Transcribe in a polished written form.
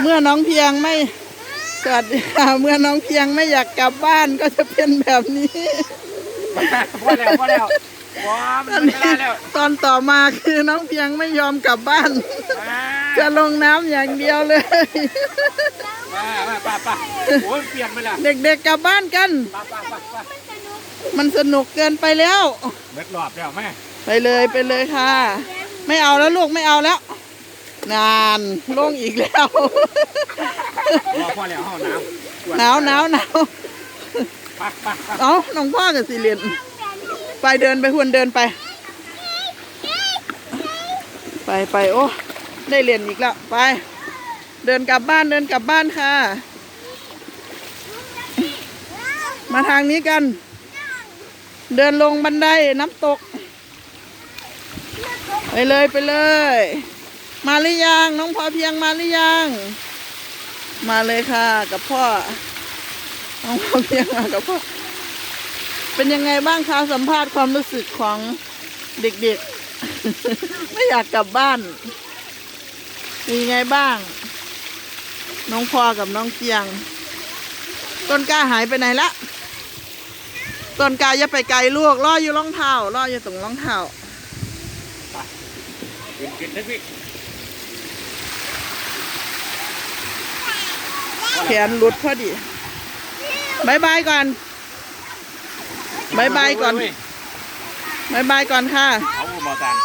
เมื่อน้องเพียงไม่สวัสดีค่ะเมื่อน้องเพียงไม่อยากกลับบ้านก็จะเป็นแบบนี้พอแล้วว้ามันไม่ได้แล้วตอนต่อมาคือน้องเพียงไม่ยอมกลับบ้านจะลงน้ำอย่างเดียวเลยป้าโอ้ยเปลี่ยนไปแล้วเด็กๆกลับบ้านกันมันสนุกเกินไปแล้วเบ็ดรอบแล้วแม่ไปเลยค่ะไม่เอาแล้วลูกไม่เอาแล้วนานลงอีกแล้วพอแล้วห้องหนาวเอาน้องพ่อกับสิเรียนไปเดินไปหุ่นเดินไปโอ้ได้เรียนอีกแล้วไปเดินกลับบ้านค่ะมาทางนี้กันเดินลงบันไดน้ำตกไปเลยมาหรือยังน้องพอเพียงมาหรือยังมาเลยค่ะกับพ่อน้องพอเพียงมากับพ่อเป็นยังไงบ้างคะสัมภาษณ์ความรู้สึกของเด็กๆ ไม่อยากกลับบ้านเป็นยังไงบ้างน้องพอกับน้องเพียงต้นกล้าหายไปไหนละต้นกล้าอย่าไปไกลลูกรออยู่รองเท้ารออยู่ตรงรองเท้าแขนหลุดพอดีบายบายก่อนค่ะเอาบอสัน